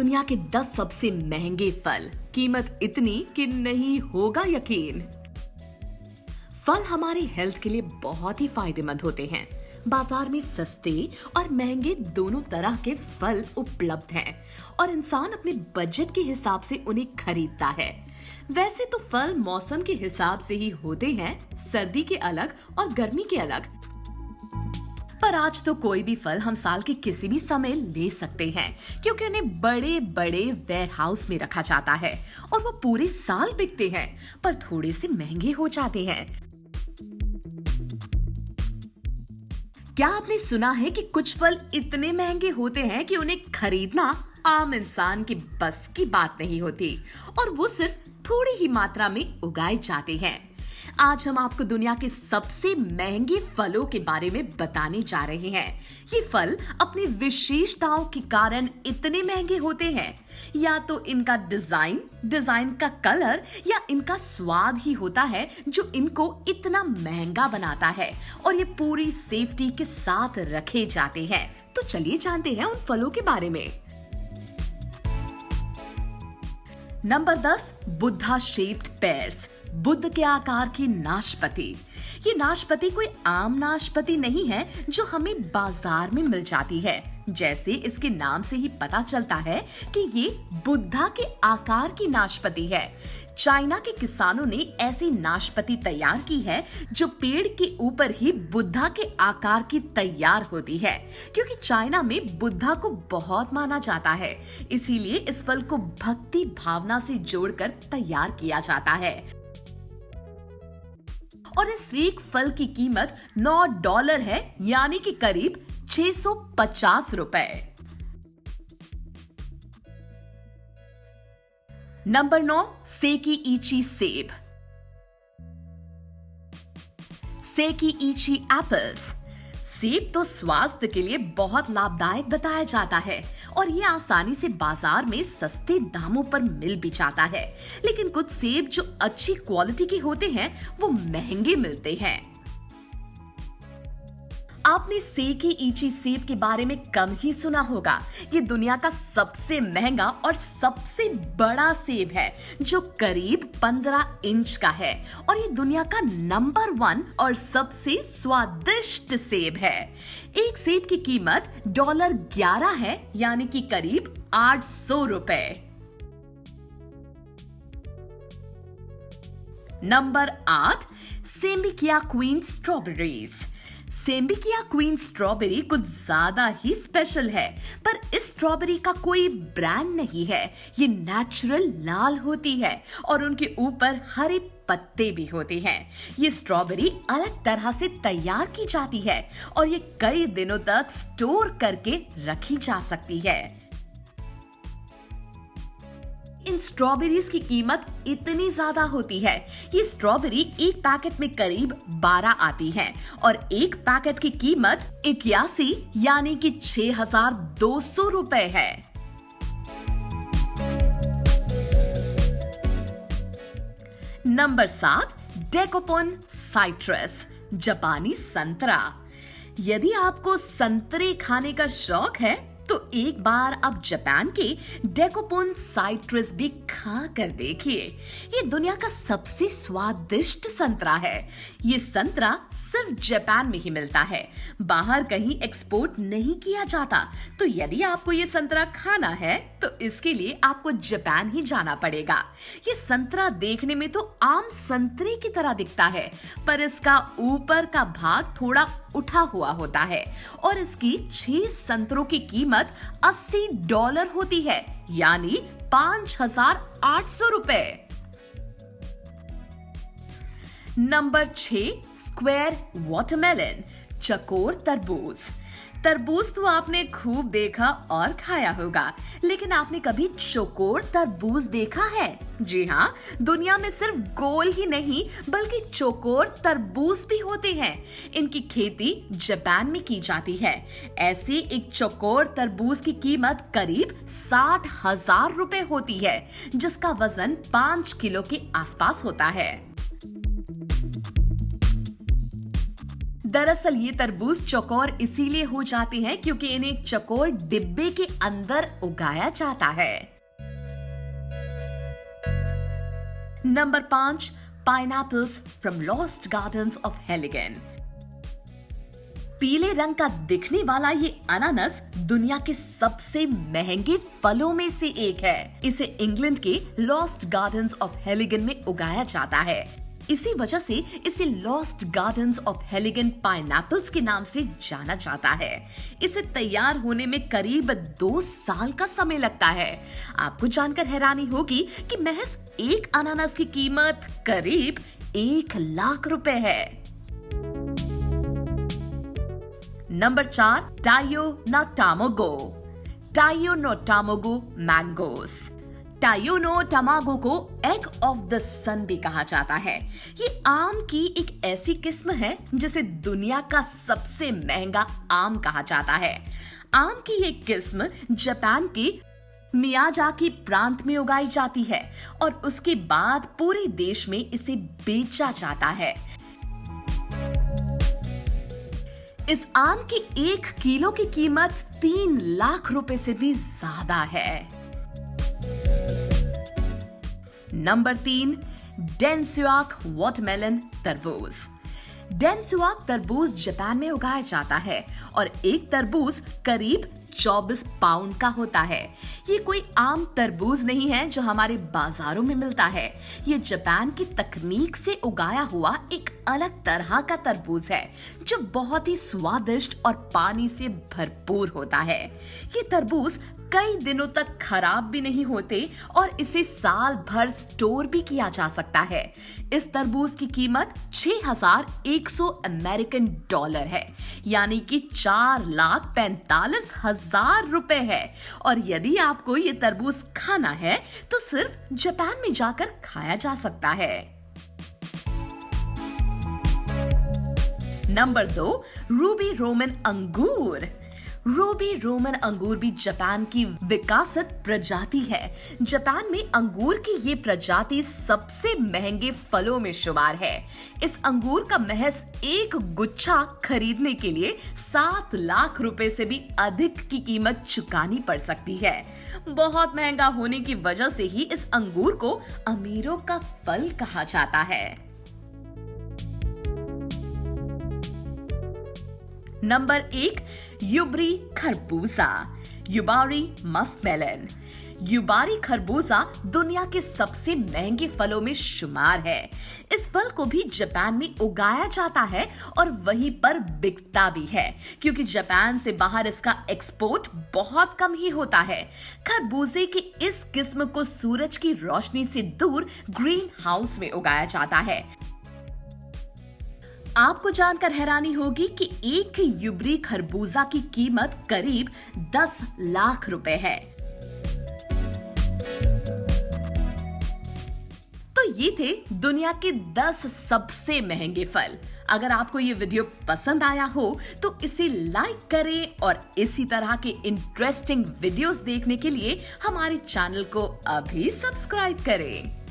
दुनिया के 10 सबसे महंगे फल, कीमत इतनी कि नहीं होगा यकीन। फल हमारी हेल्थ के लिए बहुत ही फायदेमंद होते हैं। बाजार में सस्ते और महंगे दोनों तरह के फल उपलब्ध हैं और इंसान अपने बजट के हिसाब से उन्हें खरीदता है। वैसे तो फल मौसम के हिसाब से ही होते हैं, सर्दी के अलग और गर्मी के अलग। पर आज तो कोई भी फल हम साल के किसी भी समय ले सकते हैं, क्योंकि उन्हें बड़े बड़े वेयर हाउस में रखा जाता है और वो पूरे साल बिकते हैं, पर थोड़े से महंगे हो जाते हैं। क्या आपने सुना है कि कुछ फल इतने महंगे होते हैं कि उन्हें खरीदना आम इंसान की बस की बात नहीं होती, और वो सिर्फ थोड़ी ही मात्रा में उगाए जाते हैं। आज हम आपको दुनिया के सबसे महंगे फलों के बारे में बताने जा रहे हैं। ये फल अपनी विशेषताओं के कारण इतने महंगे होते हैं, या तो इनका डिजाइन का कलर या इनका स्वाद ही होता है जो इनको इतना महंगा बनाता है, और ये पूरी सेफ्टी के साथ रखे जाते हैं। तो चलिए जानते हैं उन फलों के बारे में। Number 10, Buddha shaped pairs, Buddha के आकार की नाशपाती। ये नाशपाती कोई आम नाशपाती नहीं है जो हमें बाजार में मिल जाती है। जैसे इसके नाम से ही पता चलता है कि ये बुद्धा के आकार की नाशपाती है। चाइना के किसानों ने ऐसी नाशपाती तैयार की है जो पेड़ के ऊपर ही बुद्धा के आकार की तैयार होती है, क्योंकि चाइना में बुद्धा को बहुत माना जाता है। इसीलिए इस फल को भक्ति भावना से जोड़कर तैयार किया जाता है। और इस स्वीट फल की कीमत $9 है, यानी कि करीब 650 रुपए। नंबर 9, सेकी-इची सेब, सेकी-इची एप्पल्स। सेब तो स्वास्थ्य के लिए बहुत लाभदायक बताया जाता है और ये आसानी से बाजार में सस्ते दामों पर मिल भी जाता है। लेकिन कुछ सेब जो अच्छी क्वालिटी के होते हैं वो महंगे मिलते हैं। आपने सेकी-इची सेब के बारे में कम ही सुना होगा। ये दुनिया का सबसे महंगा और सबसे बड़ा सेब है, जो करीब 15 इंच का है, और ये दुनिया का नंबर 1 और सबसे स्वादिष्ट सेब है। एक सेब की कीमत $11 है, यानी कि करीब 800 रुपए। Number 8, Sembikiya queen strawberries. Sembikiya queen strawberry कुछ ज्यादा ही स्पेशल है, पर इस स्ट्रॉबेरी का कोई ब्रांड नहीं है। ये नेचुरल लाल होती है और उनके ऊपर हरे पत्ते भी होते हैं। ये स्ट्रॉबेरी अलग तरह से तैयार की जाती है और ये कई दिनों तक स्टोर करके रखी जा सकती है। इन स्ट्रॉबेरीज की कीमत इतनी ज्यादा होती है। ये स्ट्रॉबेरी एक पैकेट में करीब 12 आती हैं और एक पैकेट की कीमत 81, यानी कि 6,200 रुपए है। नंबर 7, डेकोपोन साइट्रस, जापानी संतरा। यदि आपको संतरे खाने का शौक है तो एक बार आप जापान के डेकोपोन साइट्रस भी खा कर देखिए। ये दुनिया का सबसे स्वादिष्ट संतरा है। ये संतरा सिर्फ जापान में ही मिलता है, बाहर कहीं एक्सपोर्ट नहीं किया जाता। तो यदि आपको ये संतरा खाना है तो इसके लिए आपको जापान ही जाना पड़ेगा। ये संतरा देखने में तो आम संतरे की तरह दिखता है, पर इसका ऊपर का भाग थोड़ा उठा हुआ होता है और इसकी 6 संतरों की कीमत $80 होती है, यानी 5,800 रुपए। नंबर 6, स्क्वायर वाटरमेलन, चकोर तरबूज। तरबूज तो आपने खूब देखा और खाया होगा, लेकिन आपने कभी चौकोर तरबूज देखा है? जी हाँ, दुनिया में सिर्फ गोल ही नहीं बल्कि चौकोर तरबूज भी होते हैं। इनकी खेती जापान में की जाती है। ऐसे एक चौकोर तरबूज की कीमत करीब 60,000 रुपए होती है, जिसका वजन 5 किलो के आसपास होता है। दरअसल ये तरबूज चौकोर इसीलिए हो जाते हैं क्योंकि इन्हें चौकोर डिब्बे के अंदर उगाया जाता है। Number 5, pineapples from lost gardens of Heligan. पीले रंग का दिखने वाला ये अनानास दुनिया के सबसे महंगे फलों में से एक है। इसे इंग्लैंड के लॉस्ट गार्डन्स ऑफ हेलिगन में उगाया जाता है। इसी वजह से इसे लॉस्ट गार्डन्स ऑफ हेलिगन पाइनएप्पल्स के नाम से जाना जाता है। इसे तैयार होने में करीब 2 साल का समय लगता है। आपको जानकर हैरानी होगी कि महज एक अनानास की कीमत करीब 1 लाख रुपए है। Number 4, Taiyo no Tamago. Taiyo no Tamago mangoes. Taiyo no Tamago को एग ऑफ द सन भी कहा जाता है। ये आम की एक ऐसी किस्म है जिसे दुनिया का सबसे महंगा आम कहा जाता है। आम की ये किस्म जापान के मियाजाकी प्रांत में उगाई जाती है और उसके बाद पूरे देश में इसे बेचा जाता है। इस आम की 1 किलो की कीमत 3 लाख रुपए से भी ज्यादा है। नंबर 3, डेनसुआक वाटरमेलन तरबूज। डेनसुआक तरबूज जापान में उगाया जाता है और एक तरबूज करीब 24 पाउंड का होता है। ये कोई आम तरबूज नहीं है जो हमारे बाजारों में मिलता है। ये जापान की तकनीक से उगाया हुआ एक अलग तरह का तरबूज है जो बहुत ही स्वादिष्ट और पानी से भरपूर होता है। ये तरबूज कई दिनों तक खराब भी नहीं होते और इसे साल भर स्टोर भी किया जा सकता है। इस तरबूज की कीमत 6,100 अमेरिकन डॉलर है, यानी कि 4,45,000 रुपए है। और यदि आपको ये तरबूज खाना है तो सिर्फ जापान में जाकर खाया जा सकता है। नंबर 2, रूबी रोमन अंगूर। रूबी रोमन अंगूर भी जापान की विकासित प्रजाति है। जापान में अंगूर की ये प्रजाति सबसे महंगे फलों में शुमार है। इस अंगूर का महज एक गुच्छा खरीदने के लिए 7 लाख रुपए से भी अधिक की कीमत चुकानी पड़ सकती है। बहुत महंगा होने की वजह से ही इस अंगूर को अमीरों का फल कहा जाता है। नंबर 1, युबरी खरबूजा, युबारी मस्कमेलन। युबारी खरबूजा दुनिया के सबसे महंगे फलों में शुमार है। इस फल को भी जापान में उगाया जाता है और वहीं पर बिकता भी है क्योंकि जापान से बाहर इसका एक्सपोर्ट बहुत कम ही होता है। खरबूजे की इस किस्म को सूरज की रोशनी से दूर ग्रीन हाउस में उगाया जाता है। आपको जानकर हैरानी होगी कि एक युबरी खरबूजा की कीमत करीब 10 लाख रुपए है। तो ये थे दुनिया के 10 सबसे महंगे फल। अगर आपको ये वीडियो पसंद आया हो तो इसे लाइक करें और इसी तरह के इंटरेस्टिंग वीडियोस देखने के लिए हमारे चैनल को अभी सब्सक्राइब करें।